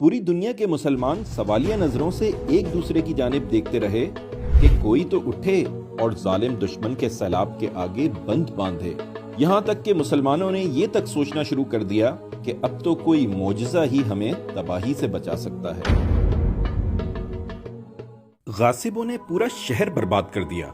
पूरी दुनिया के मुसलमान सवालिया नजरों से एक दूसरे की जानिब देखते रहे कि कोई तो उठे और जालिम दुश्मन के सैलाब के आगे बंद बांधे। यहाँ तक कि मुसलमानों ने ये तक सोचना शुरू कर दिया कि अब तो कोई मोजज़ा ही हमें तबाही से बचा सकता है। गासिबों ने पूरा शहर बर्बाद कर दिया,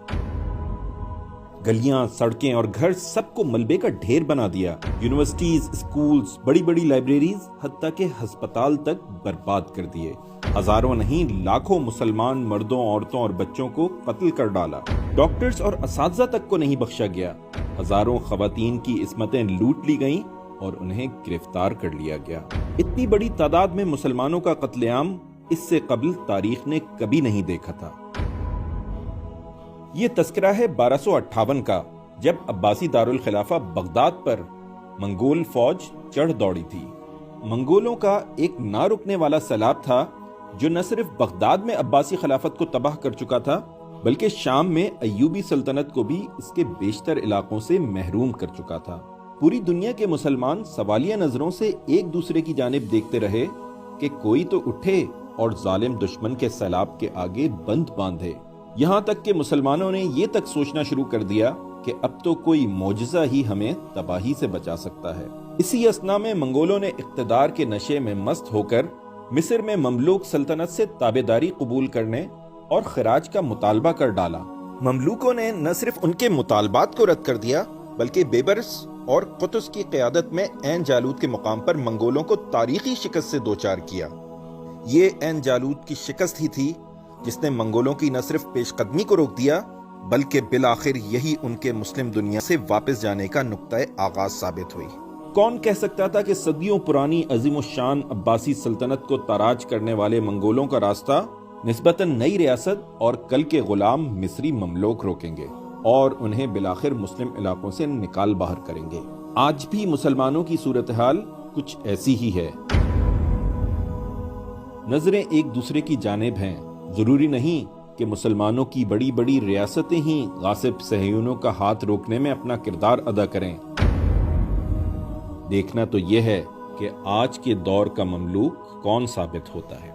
गलियां, सड़कें और घर सबको मलबे का ढेर बना दिया। यूनिवर्सिटीज, स्कूल्स, बड़ी बड़ी लाइब्रेरीज, हत्ता के अस्पताल तक बर्बाद कर दिए। हजारों नहीं लाखों मुसलमान मर्दों, औरतों और बच्चों को कत्ल कर डाला। डॉक्टर्स और असातिज़ा तक को नहीं बख्शा गया। हजारों खवातीन की इस्मतें लूट ली गईं और उन्हें गिरफ्तार कर लिया गया। इतनी बड़ी तादाद में मुसलमानों का कत्लेआम इससे कबल तारीख ने कभी नहीं देखा था। ये तस्करा है 1258 का, जब अब्बासी दारुल खिलाफा बगदाद पर मंगोल फौज चढ़ दौड़ी थी। मंगोलों का एक ना रुकने वाला सैलाब था जो न सिर्फ बगदाद में अब्बासी खिलाफत को तबाह कर चुका था, बल्कि शाम में अय्यूबी सल्तनत को भी इसके बेशतर इलाकों से महरूम कर चुका था। पूरी दुनिया के मुसलमान सवालिया नजरों से एक दूसरे की जानिब देखते रहे कि कोई तो उठे और जालिम दुश्मन के सैलाब के आगे बंद बांधे। यहाँ तक कि मुसलमानों ने ये तक सोचना शुरू कर दिया कि अब तो कोई मोजज़ा ही हमें तबाही से बचा सकता है। इसी असना में मंगोलों ने इक़्तिदार के नशे में मस्त होकर मिस्र में ममलूक सल्तनत से ताबेदारी कबूल करने और खराज का मुतालबा कर डाला। ममलूकों ने न सिर्फ उनके मुतालबात को रद्द कर दिया, बल्कि बेबरस और कुतुस की क़यादत में ऐन जालूत के मुकाम पर मंगोलों को तारीखी शिकस्त से दोचार किया। ये ऐन जालूत की शिकस्त ही थी जिसने मंगोलों की न सिर्फ पेशकदमी को रोक दिया, बल्कि बिलाखिर यही उनके मुस्लिम दुनिया से वापस जाने का नुक्ता आगाज साबित हुई। कौन कह सकता था कि सदियों पुरानी अजीमुशान अब्बासी सल्तनत को ताराज करने वाले मंगोलों का रास्ता निस्बतन नई रियासत और कल के गुलाम मिस्री ममलूक रोकेंगे और उन्हें बिलाखिर मुस्लिम इलाकों से निकाल बाहर करेंगे। आज भी मुसलमानों की सूरत हाल कुछ ऐसी ही है। नजरें एक दूसरे की जानिब हैं। जरूरी नहीं कि मुसलमानों की बड़ी बड़ी रियासतें ही गासिब सहयूनों का हाथ रोकने में अपना किरदार अदा करें। देखना तो यह है कि आज के दौर का ममलूक कौन साबित होता है।